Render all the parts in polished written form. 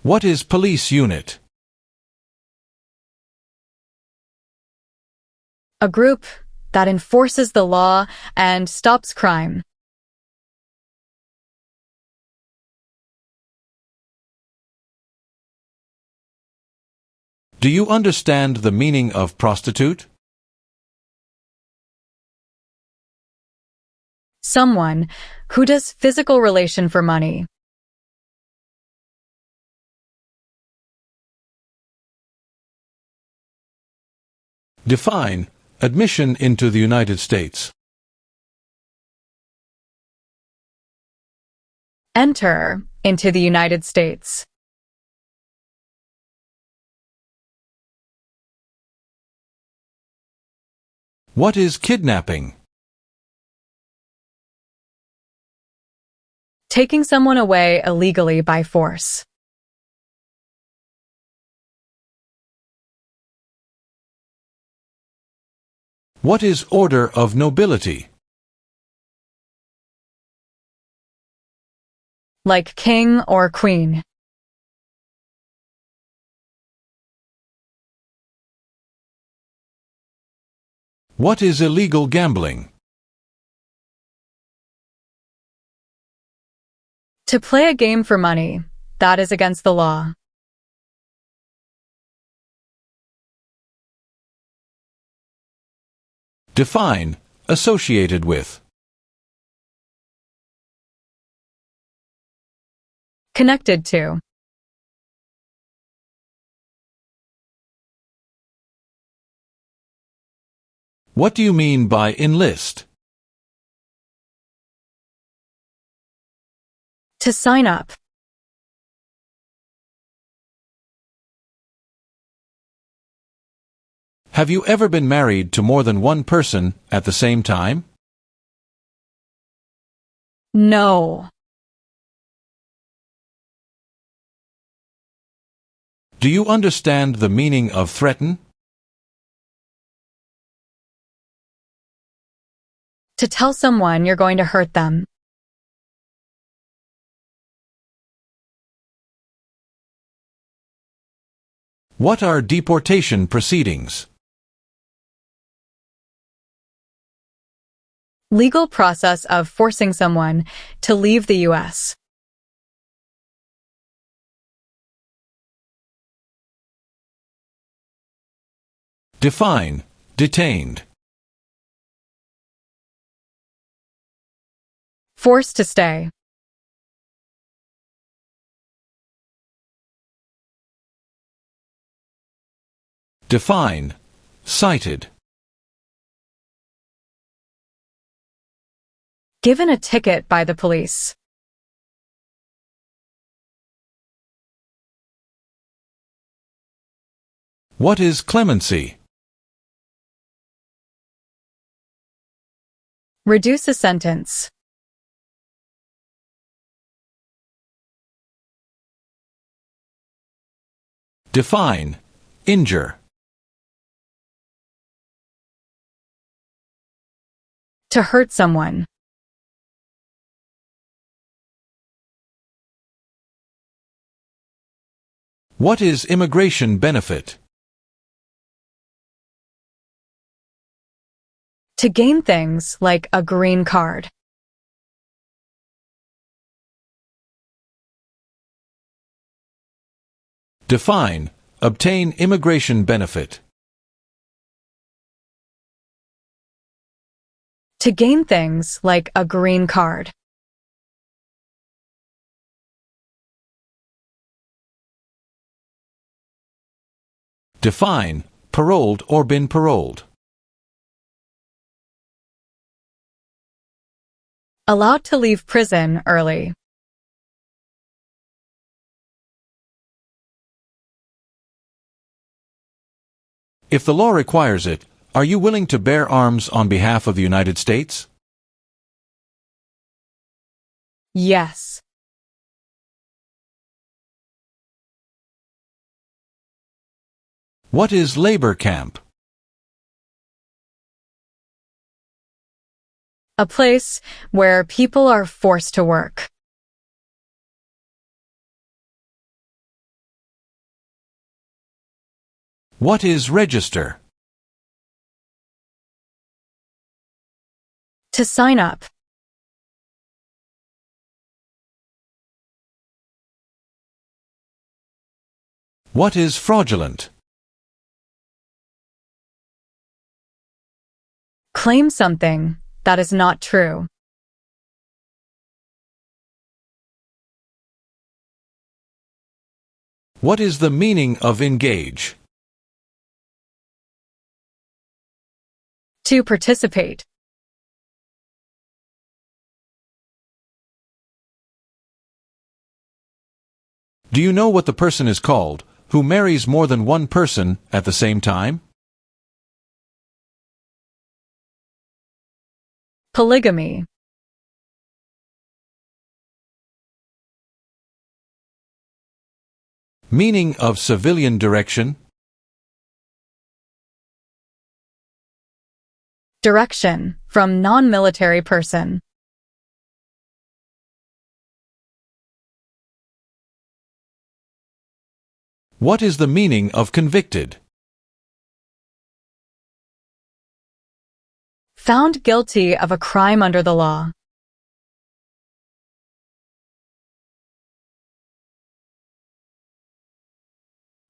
What is police unit? A group that enforces the law and stops crime. Do you understand the meaning of prostitute? Someone who does physical relation for money. Define admission into the United States. Enter into the United States. What is kidnapping? Taking someone away illegally by force. What is order of nobility? Like king or queen. What is illegal gambling? To play a game for money, that is against the law. Define associated with. Connected to. What do you mean by enlist? To sign up. Have you ever been married to more than one person at the same time? No. Do you understand the meaning of threaten? To tell someone you're going to hurt them. What are deportation proceedings? Legal process of forcing someone to leave the U.S. Define detained. Forced to stay. Define cited. Given a ticket by the police. What is clemency? Reduce a sentence. Define injure. To hurt someone. What is immigration benefit? To gain things like a green card. Define obtain immigration benefit. To gain things like a green card. Define paroled or been paroled. Allowed to leave prison early. If the law requires it, are you willing to bear arms on behalf of the United States? Yes. What is labor camp? A place where people are forced to work. What is register? To sign up. What is fraudulent? Claim something that is not true. What is the meaning of engage? To participate. Do you know what the person is called who marries more than one person at the same time? Polygamy. Meaning of civilian direction? Direction from non-military person. What is the meaning of convicted? Found guilty of a crime under the law.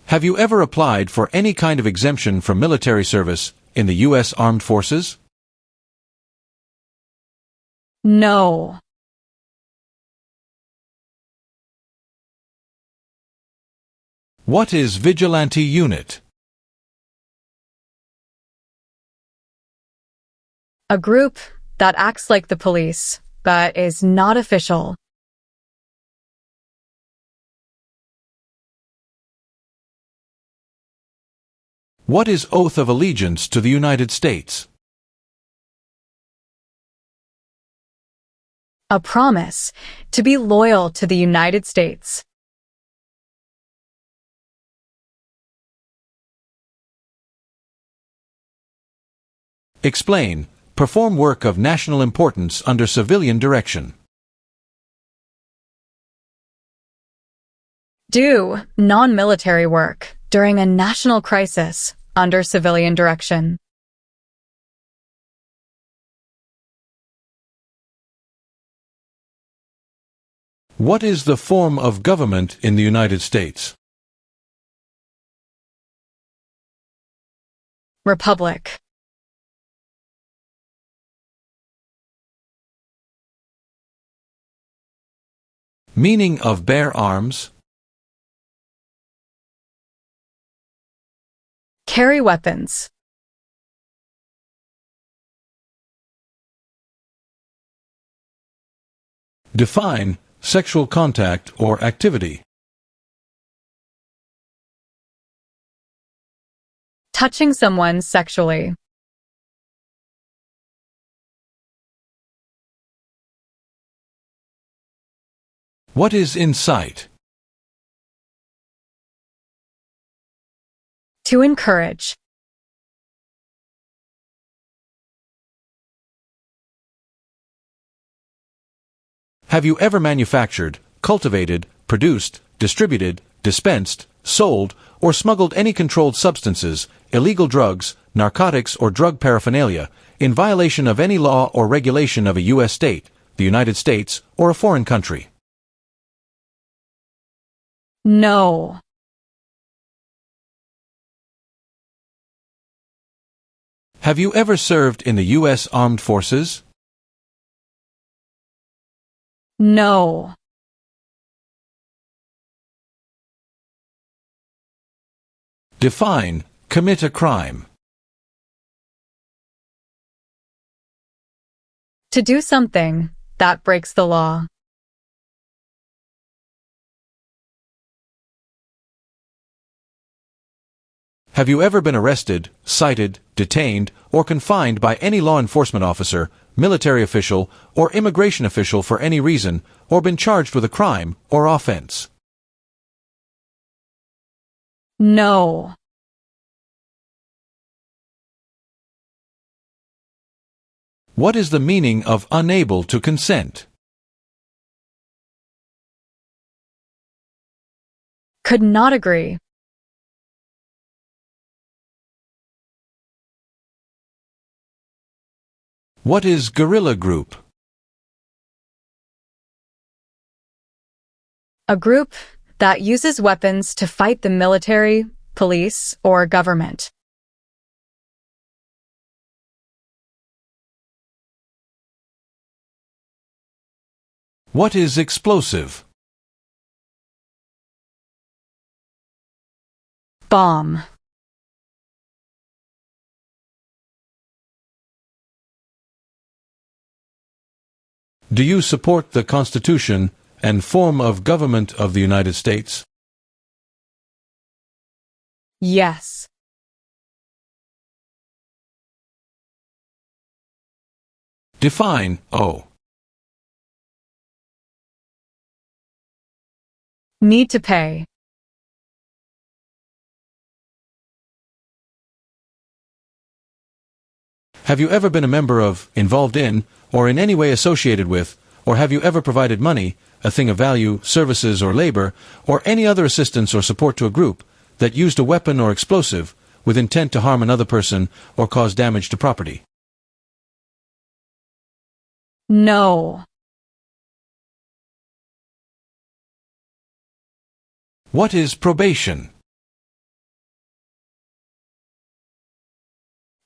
Have you ever applied for any kind of exemption from military service in the U.S. Armed Forces? No. What is vigilante unit? A group that acts like the police, but is not official. What is oath of allegiance to the United States? A promise to be loyal to the United States. Explain. Perform work of national importance under civilian direction. Do non-military work during a national crisis under civilian direction. What is the form of government in the United States? Republic. Meaning of bear arms? Carry weapons. Define sexual contact or activity. Touching someone sexually. What is incite? To encourage. Have you ever manufactured, cultivated, produced, distributed, dispensed, sold, or smuggled any controlled substances, illegal drugs, narcotics, or drug paraphernalia in violation of any law or regulation of a U.S. state, the United States, or a foreign country? No. Have you ever served in the U.S. Armed Forces? No. Define, commit a crime. To do something that breaks the law. Have you ever been arrested, cited, detained, or confined by any law enforcement officer, military official, or immigration official for any reason, or been charged with a crime or offense? No. What is the meaning of unable to consent? Could not agree. What is guerrilla group? A group that uses weapons to fight the military, police, or government. What is explosive? Bomb. Do you support the Constitution and form of government of the United States? Yes. Define O. Need to pay. Have you ever been a member of, involved in, or in any way associated with, or have you ever provided money, a thing of value, services or labor, or any other assistance or support to a group that used a weapon or explosive with intent to harm another person or cause damage to property? No. What is probation?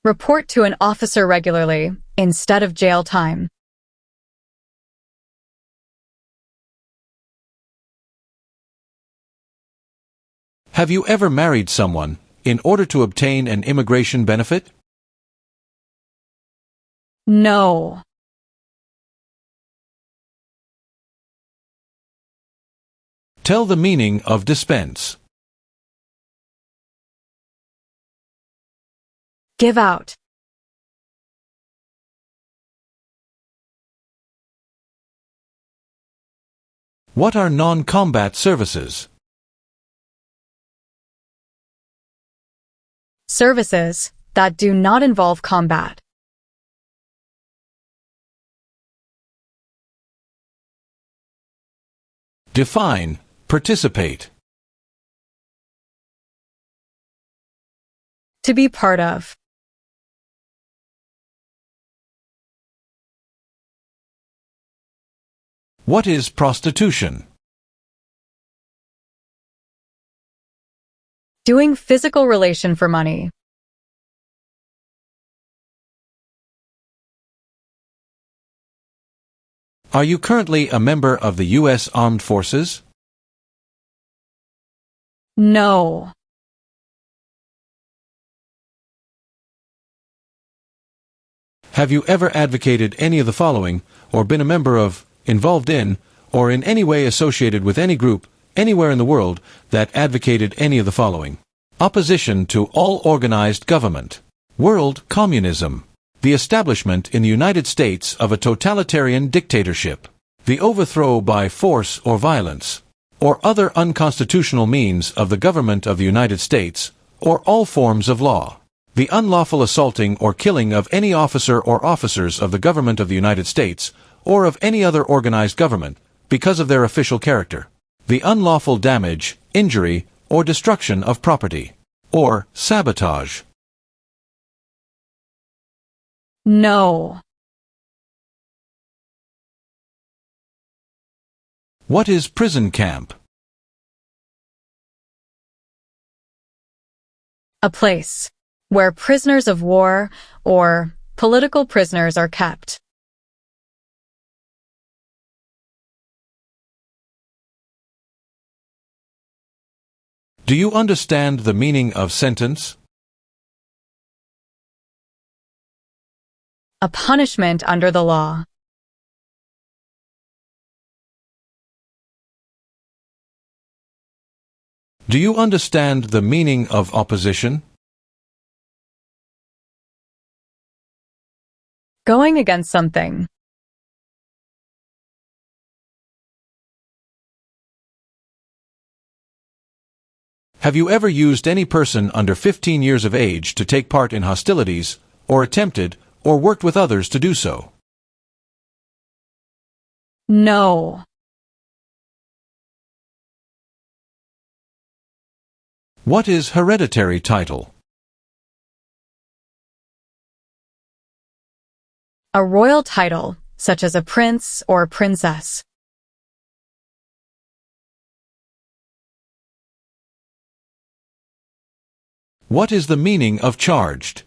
Report to an officer regularly, instead of jail time. Have you ever married someone in order to obtain an immigration benefit? No. Tell the meaning of dispense. Give out. What are non-combat services? Services that do not involve combat. Define participate. To be part of. What is prostitution? Doing physical relation for money. Are you currently a member of the U.S. Armed Forces? No. Have you ever advocated any of the following, or been a member of, involved in, or in any way associated with any group, anywhere in the world, that advocated any of the following? Opposition to all organized government. World communism. The establishment in the United States of a totalitarian dictatorship. The overthrow by force or violence, or other unconstitutional means of the government of the United States, or all forms of law. The unlawful assaulting or killing of any officer or officers of the government of the United States, or of any other organized government, because of their official character. The unlawful damage, injury, or destruction of property. Or sabotage. No. What is prison camp? A place where prisoners of war or political prisoners are kept. Do you understand the meaning of sentence? A punishment under the law. Do you understand the meaning of opposition? Going against something. Have you ever used any person under 15 years of age to take part in hostilities, or attempted, or worked with others to do so? No. What is hereditary title? A royal title, such as a prince or princess. What is the meaning of charged?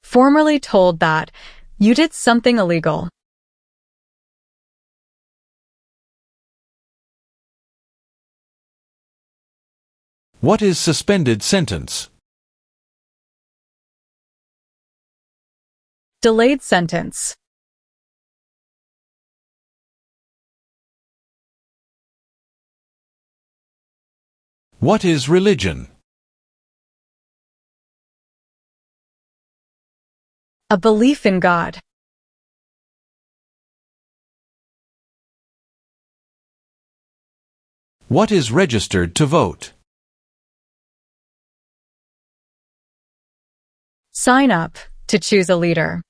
Formerly told that you did something illegal. What is suspended sentence? Delayed sentence. What is religion? A belief in God. What is registered to vote? Sign up to choose a leader.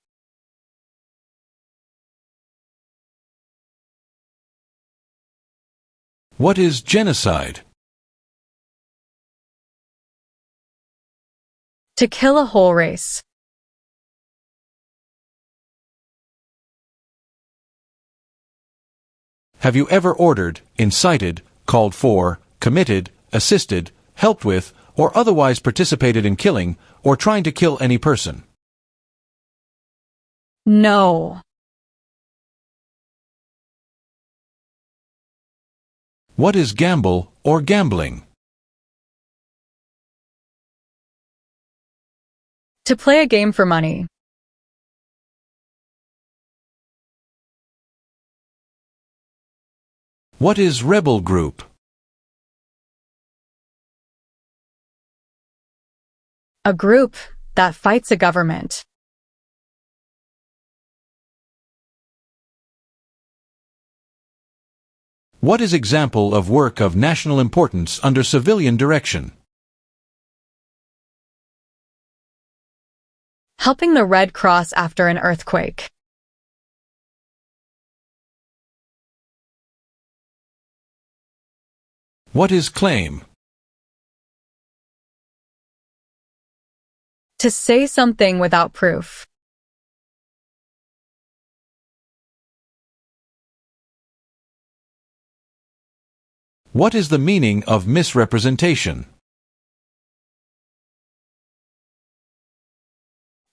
What is genocide? To kill a whole race. Have you ever ordered, incited, called for, committed, assisted, helped with, or otherwise participated in killing, or trying to kill any person? No. What is gamble or gambling? To play a game for money. What is rebel group? A group that fights a government. What is example of work of national importance under civilian direction? Helping the Red Cross after an earthquake. What is claim? To say something without proof. What is the meaning of misrepresentation?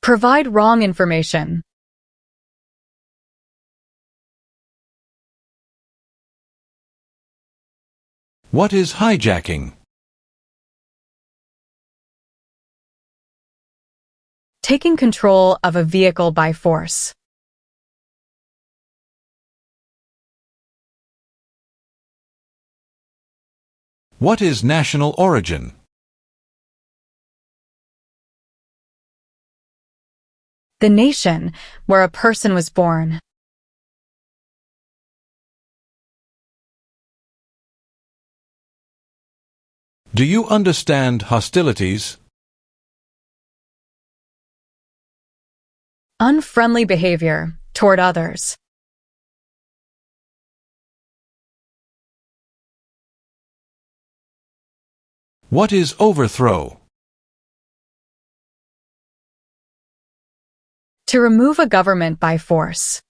Provide wrong information. What is hijacking? Taking control of a vehicle by force. What is national origin? The nation where a person was born. Do you understand hostilities? Unfriendly behavior toward others. What is overthrow? To remove a government by force.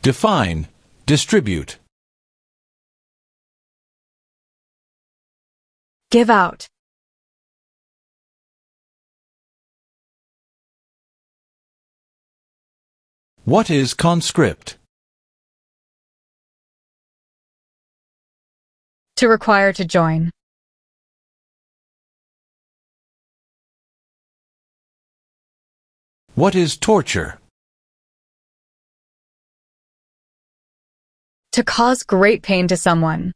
Define, distribute. Give out. What is conscript? To require to join. What is torture? To cause great pain to someone.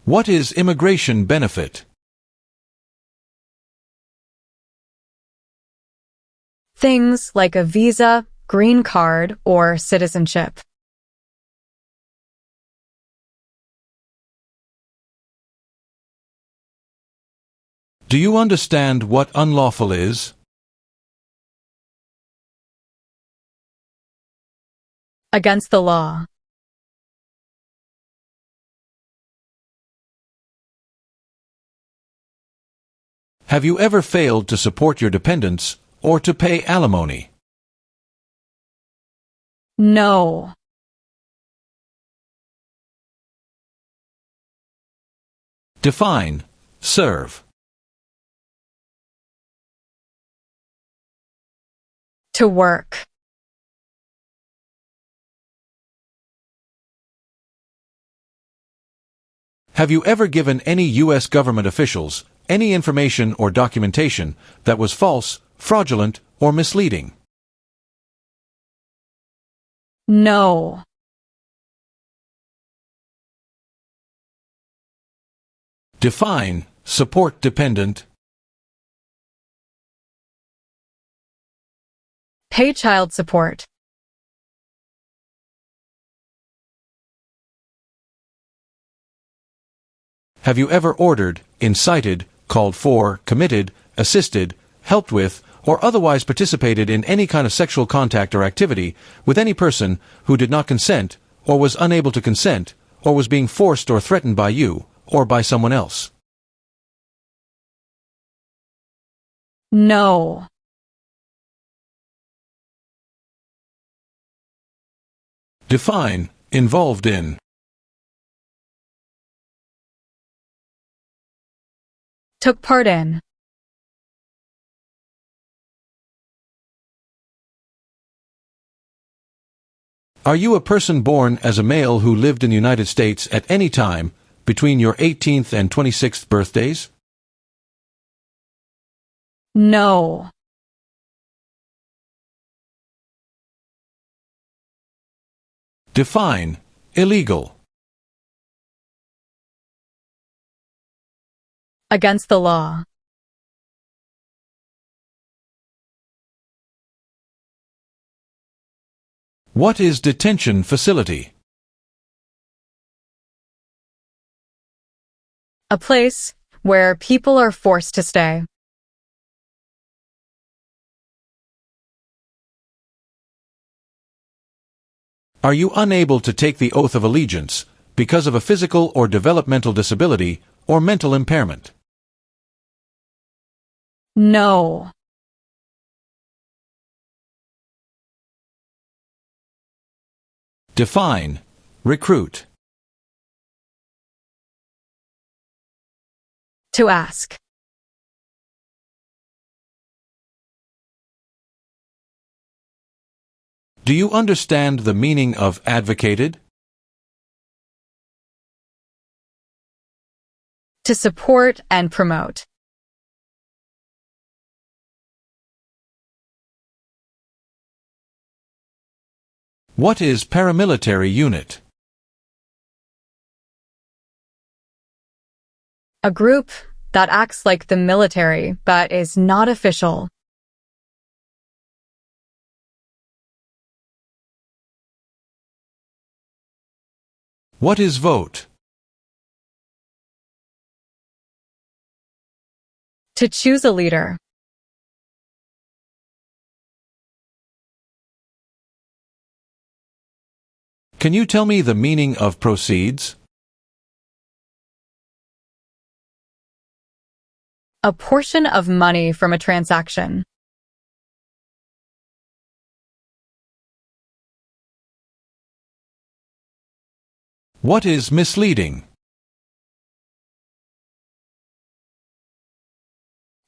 What is immigration benefit? Things like a visa, green card, or citizenship. Do you understand what unlawful is? Against the law. Have you ever failed to support your dependents or to pay alimony? No. Define, serve. To work. Have you ever given any U.S. government officials any information or documentation that was false, fraudulent, or misleading? No. Define, support dependent. Pay child support. Have you ever ordered, incited, called for, committed, assisted, helped with, or otherwise participated in any kind of sexual contact or activity with any person who did not consent, or was unable to consent, or was being forced or threatened by you, or by someone else? No. Define, involved in. Took part in. Are you a person born as a male who lived in the United States at any time between your 18th and 26th birthdays? No. Define, illegal. Against the law. What is detention facility? A place where people are forced to stay. Are you unable to take the oath of allegiance because of a physical or developmental disability or mental impairment? No. Define, recruit. To ask. Do you understand the meaning of advocated? To support and promote. What is paramilitary unit? A group that acts like the military but is not official. What is vote? To choose a leader. Can you tell me the meaning of proceeds? A portion of money from a transaction. What is misleading?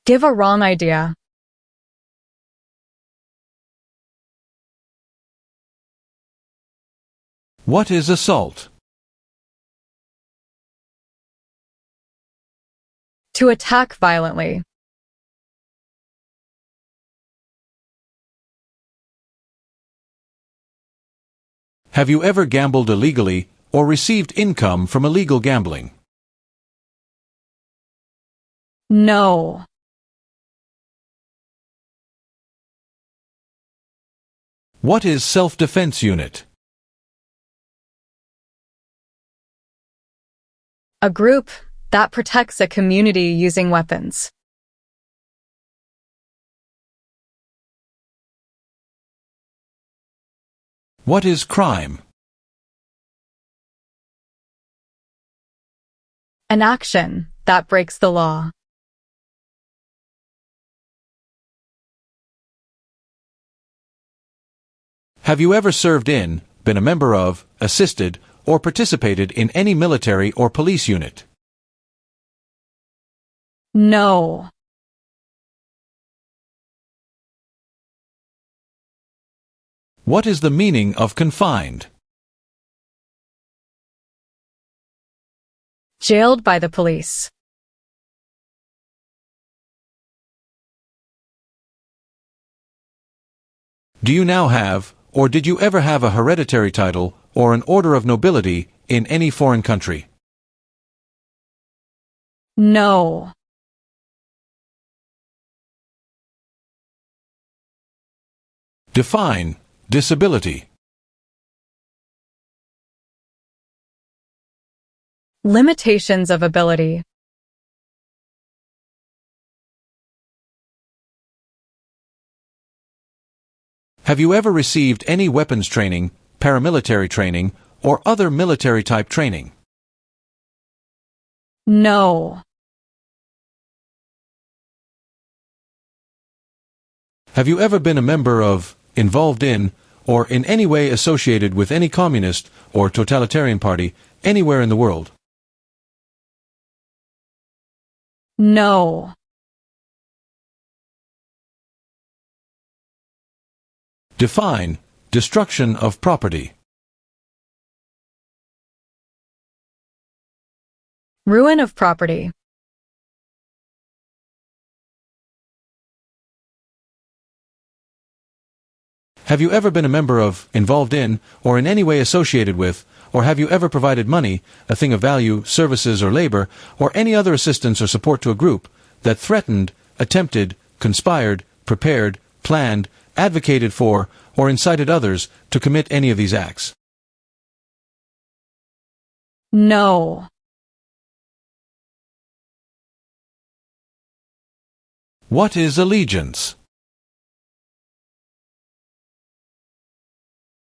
Give a wrong idea. What is assault? To attack violently. Have you ever gambled illegally or received income from illegal gambling? No. What is self-defense unit? A group that protects a community using weapons. What is crime? An action that breaks the law. Have you ever served in, been a member of, assisted, or participated in any military or police unit? No. What is the meaning of confined? Jailed by the police. Do you now have, or did you ever have a hereditary title or an order of nobility in any foreign country? No. Define disability. Limitations of ability. Have you ever received any weapons training, paramilitary training, or other military-type training? No. Have you ever been a member of, involved in, or in any way associated with any communist or totalitarian party anywhere in the world? No. Define destruction of property. Ruin of property. Have you ever been a member of, involved in, or in any way associated with, or have you ever provided money, a thing of value, services or labor, or any other assistance or support to a group that threatened, attempted, conspired, prepared, planned, advocated for, or incited others to commit any of these acts? No. What is allegiance?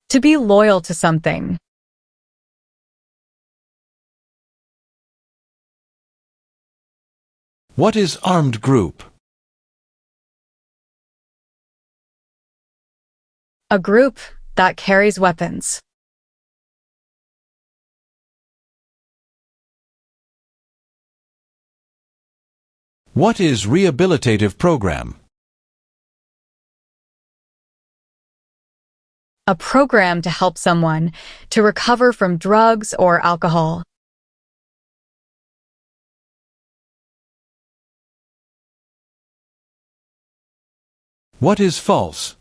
To be loyal to something. What is armed group? A group that carries weapons. What is rehabilitative program? A program to help someone to recover from drugs or alcohol. What is false?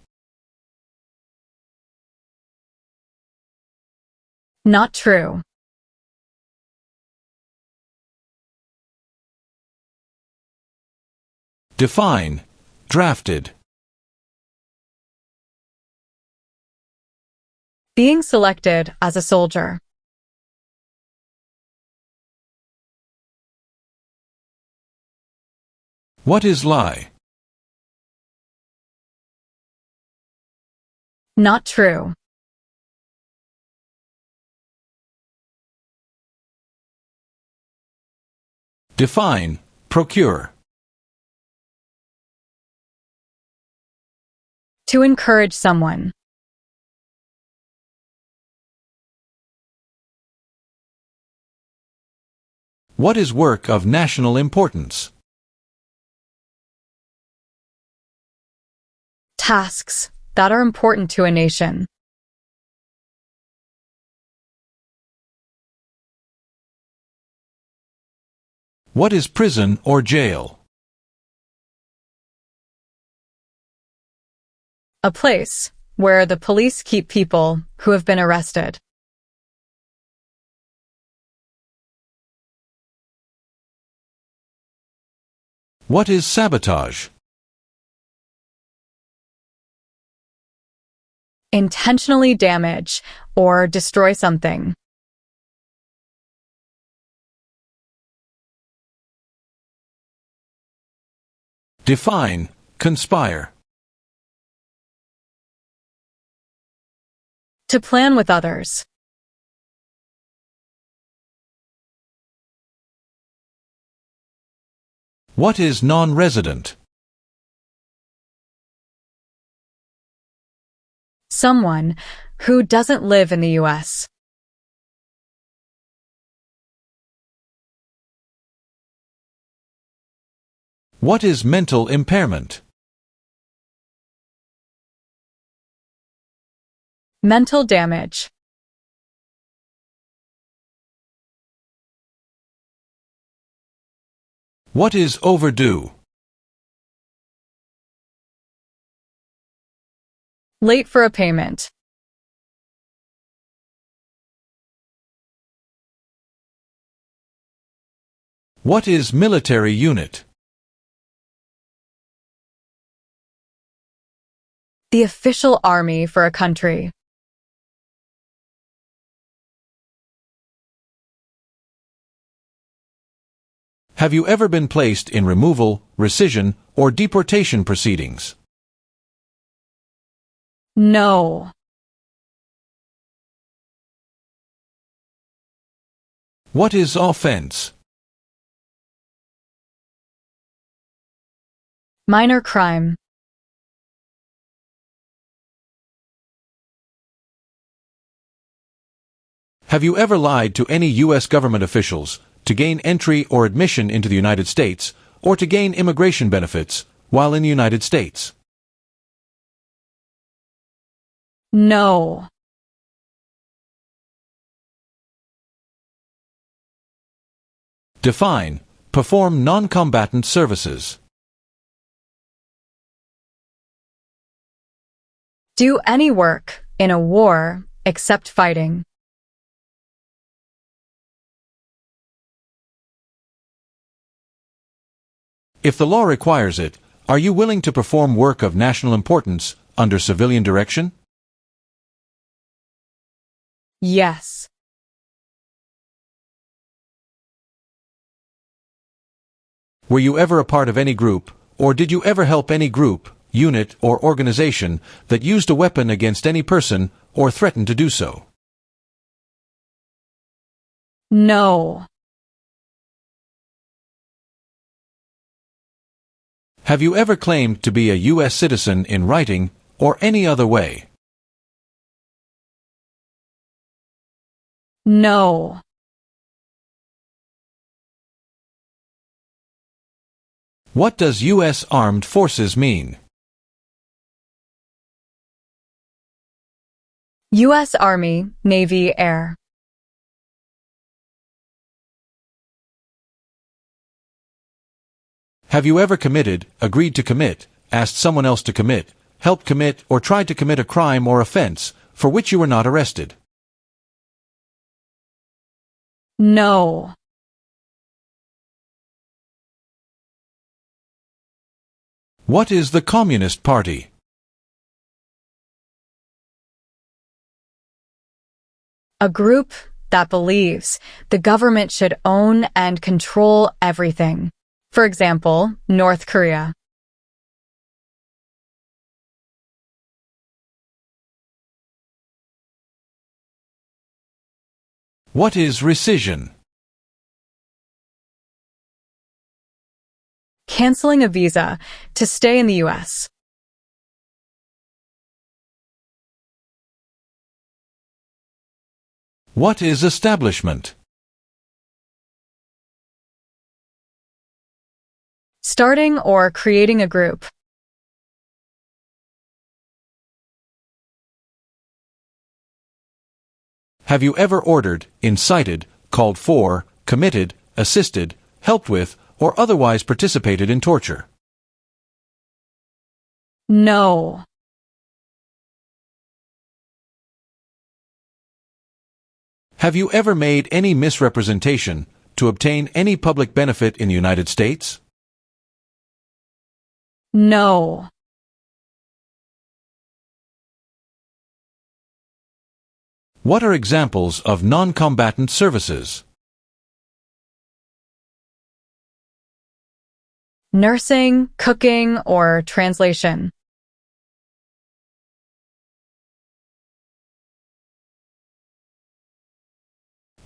Not true. Define drafted. Being selected as a soldier. What is lie? Not true. Define procure. To encourage someone. What is work of national importance? Tasks that are important to a nation. What is prison or jail? A place where the police keep people who have been arrested. What is sabotage? Intentionally damage or destroy something. Define conspire. To plan with others. What is non-resident? Someone who doesn't live in the US. What is mental impairment? Mental damage. What is overdue? Late for a payment. What is military unit? The official army for a country. Have you ever been placed in removal, rescission, or deportation proceedings? No. What is offense? Minor crime. Have you ever lied to any U.S. government officials to gain entry or admission into the United States, or to gain immigration benefits while in the United States? No. Define. Perform non-combatant services. Do any work in a war except fighting. If the law requires it, are you willing to perform work of national importance under civilian direction? Yes. Were you ever a part of any group, or did you ever help any group, unit, or organization that used a weapon against any person or threatened to do so? No. Have you ever claimed to be a U.S. citizen in writing or any other way? No. What does U.S. Armed Forces mean? U.S. Army, Navy, Air. Have you ever committed, agreed to commit, asked someone else to commit, helped commit, or tried to commit a crime or offense for which you were not arrested? No. What is the Communist Party? A group that believes the government should own and control everything. For example, North Korea. What is rescission? Canceling a visa to stay in the U.S. What is establishment? Starting or creating a group. Have you ever ordered, incited, called for, committed, assisted, helped with, or otherwise participated in torture? No. Have you ever made any misrepresentation to obtain any public benefit in the United States? No. What are examples of non-combatant services? Nursing, cooking, or translation.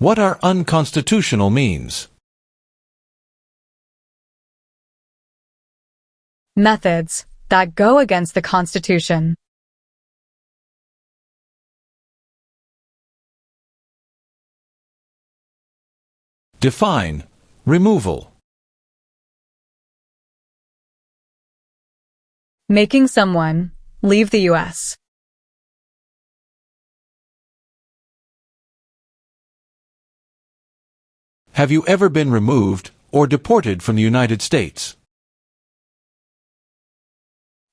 What are unconstitutional means? Methods that go against the Constitution. Define. Removal. Making someone leave the U.S. Have you ever been removed or deported from the United States?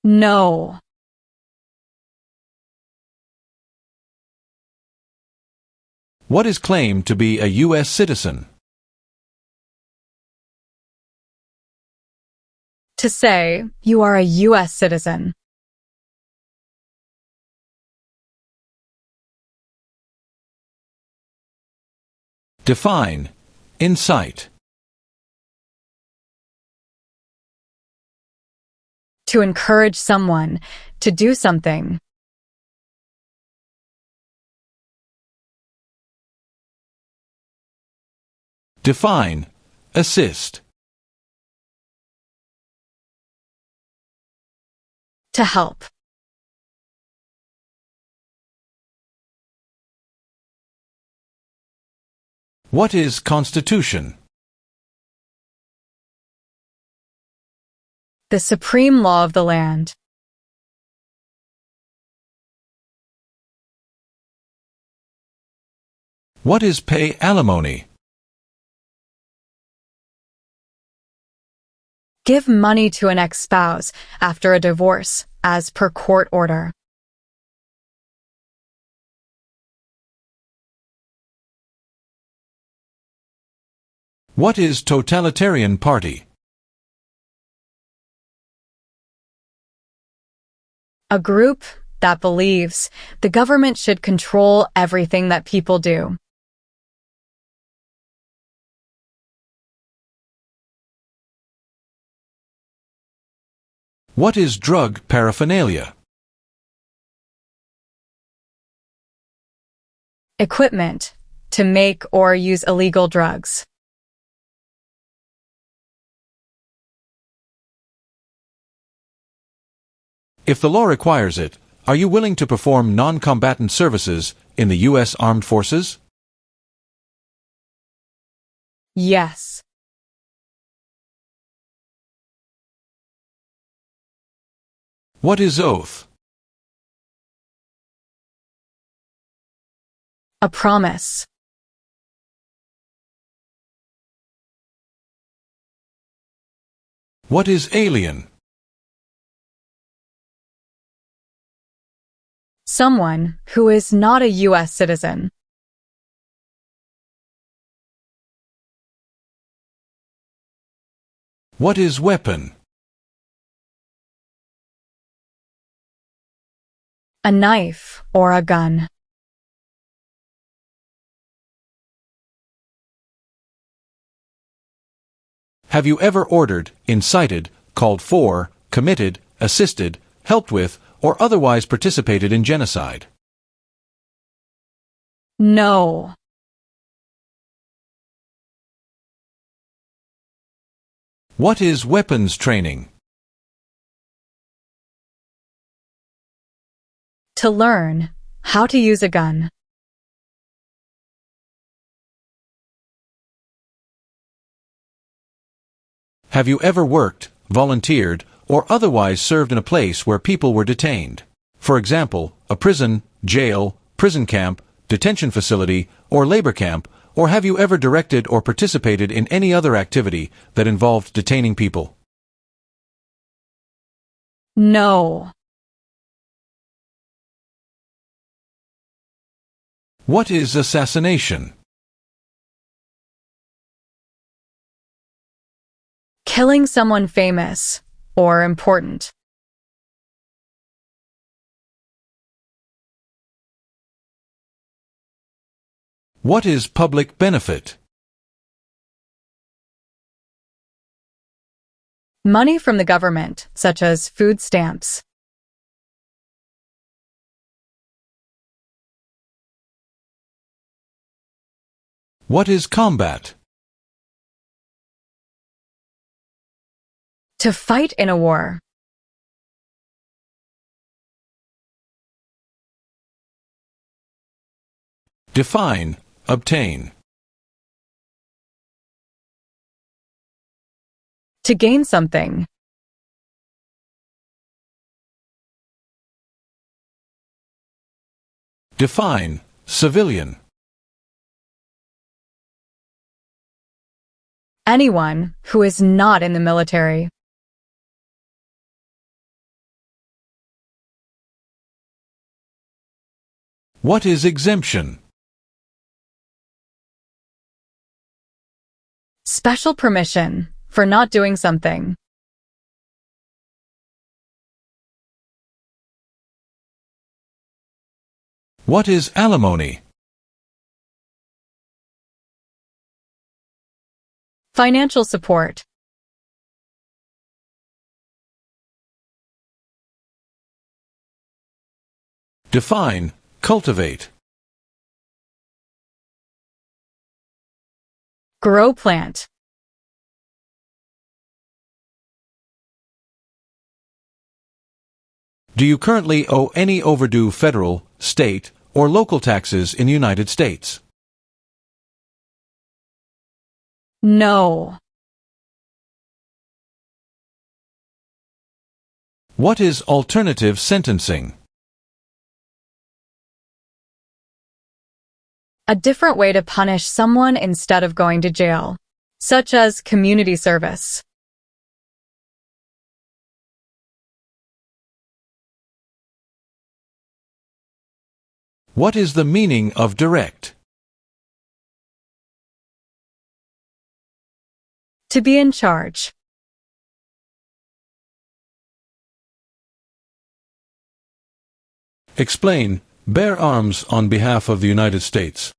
No. What is claimed to be a U.S. citizen? To say you are a U.S. citizen. Define. Incite. To encourage someone to do something. Define. Assist. To help. What is Constitution? The supreme law of the land. What is pay alimony? Give money to an ex-spouse after a divorce, as per court order. What is totalitarian party? A group that believes the government should control everything that people do. What is drug paraphernalia? Equipment to make or use illegal drugs. If the law requires it, are you willing to perform non-combatant services in the U.S. Armed Forces? Yes. What is oath? A promise. What is alien? Someone who is not a U.S. citizen. What is weapon? A knife or a gun. Have you ever ordered, incited, called for, committed, assisted, helped with, or otherwise participated in genocide? No. What is weapons training? To learn how to use a gun. Have you ever worked, volunteered, or otherwise served in a place where people were detained? For example, a prison, jail, prison camp, detention facility, or labor camp, or have you ever directed or participated in any other activity that involved detaining people? No. What is assassination? Killing someone famous or important. What is public benefit? Money from the government, such as food stamps. What is combat? To fight in a war. Define, obtain. To gain something. Define, civilian. Anyone who is not in the military. What is exemption? Special permission for not doing something. What is alimony? Financial support. Define, cultivate. Grow plant. Do you currently owe any overdue federal, state, or local taxes in the United States? No. What is alternative sentencing? A different way to punish someone instead of going to jail, such as community service. What is the meaning of direct? To be in charge. Explain, bear arms on behalf of the United States.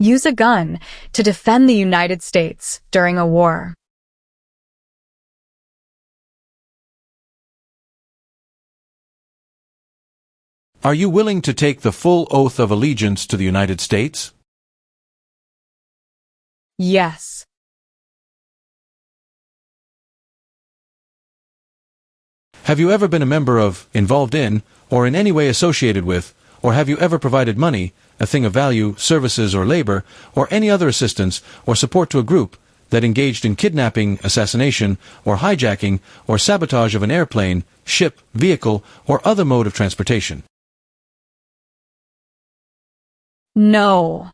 Use a gun to defend the United States during a war. Are you willing to take the full oath of allegiance to the United States? Yes. Have you ever been a member of, involved in, or in any way associated with, or have you ever provided money, a thing of value, services or labor, or any other assistance or support to a group that engaged in kidnapping, assassination, or hijacking, or sabotage of an airplane, ship, vehicle, or other mode of transportation? No.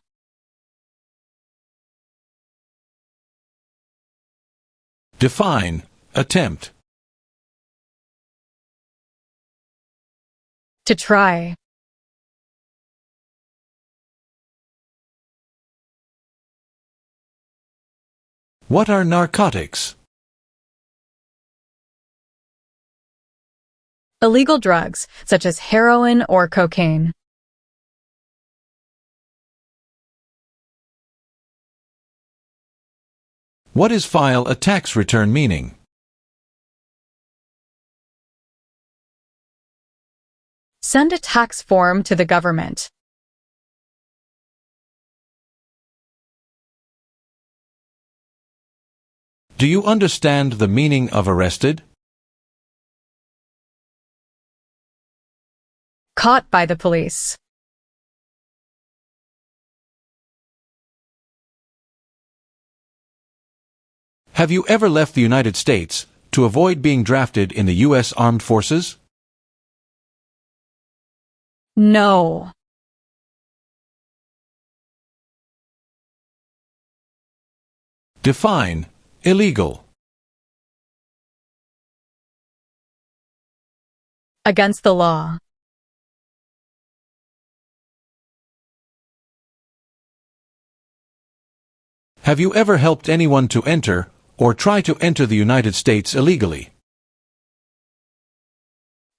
Define, attempt. To try. What are narcotics? Illegal drugs, such as heroin or cocaine. What is file a tax return meaning? Send a tax form to the government. Do you understand the meaning of arrested? Caught by the police. Have you ever left the United States to avoid being drafted in the U.S. Armed Forces? No. Define, illegal. Against the law. Have you ever helped anyone to enter or try to enter the United States illegally?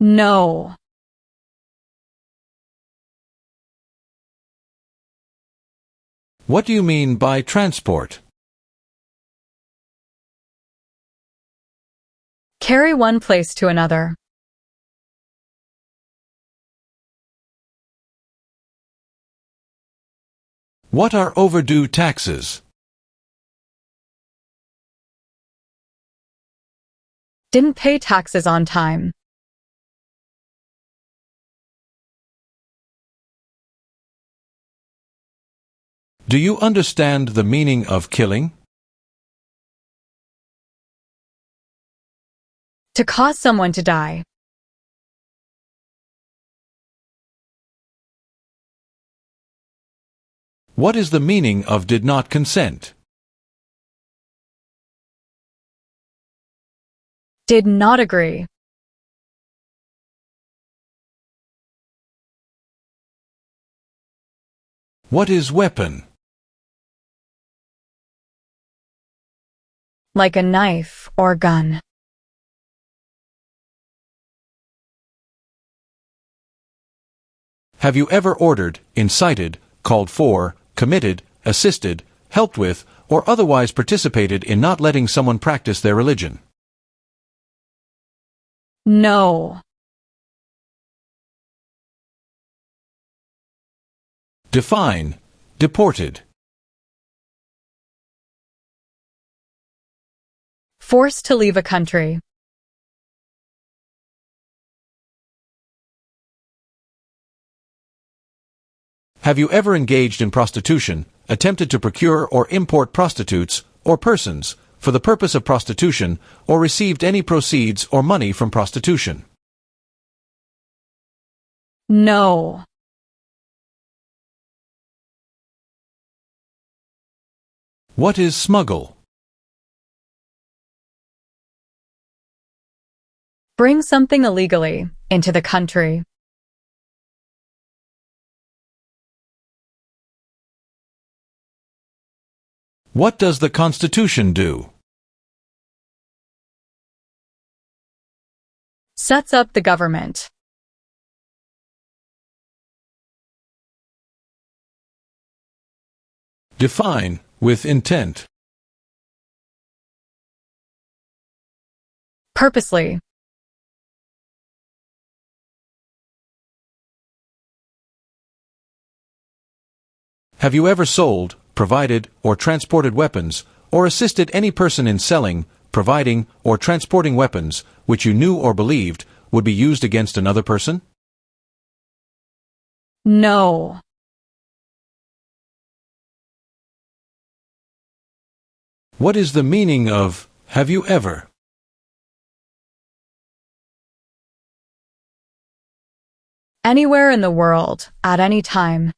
No. What do you mean by transport? Carry one place to another. What are overdue taxes? Didn't pay taxes on time. Do you understand the meaning of killing? To cause someone to die. What is the meaning of did not consent? Did not agree. What is weapon? Like a knife or gun. Have you ever ordered, incited, called for, committed, assisted, helped with, or otherwise participated in not letting someone practice their religion? No. Define. Deported. Forced to leave a country. Have you ever engaged in prostitution, attempted to procure or import prostitutes, or persons, for the purpose of prostitution, or received any proceeds or money from prostitution? No. What is smuggle? Bring something illegally into the country. What does the Constitution do? Sets up the government. Define. With intent. Purposely. Have you ever sold, provided, or transported weapons, or assisted any person in selling, providing, or transporting weapons, which you knew or believed would be used against another person? No. What is the meaning of have you ever? Anywhere in the world, at any time.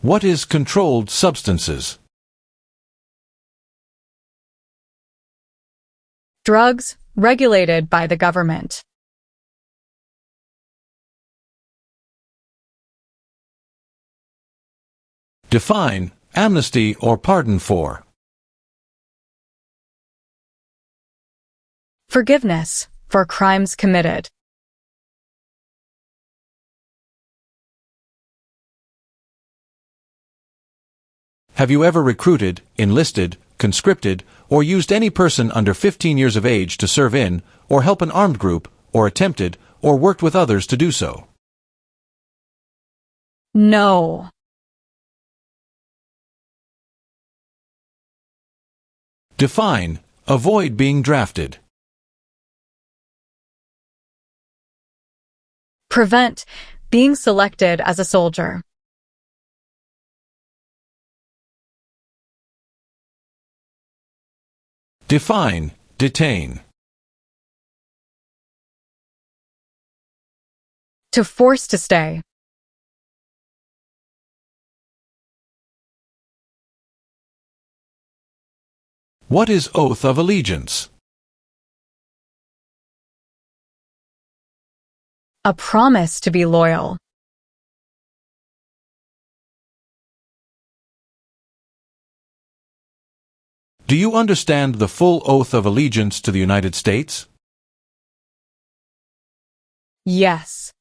What is controlled substances? Drugs regulated by the government. Define. Amnesty or pardon for. Forgiveness for crimes committed. Have you ever recruited, enlisted, conscripted, or used any person under 15 years of age to serve in, or help an armed group, or attempted, or worked with others to do so? No. Define. Avoid being drafted. Prevent being selected as a soldier. Define. Detain. To force to stay. What is oath of allegiance? A promise to be loyal. Do you understand the full oath of allegiance to the United States? Yes.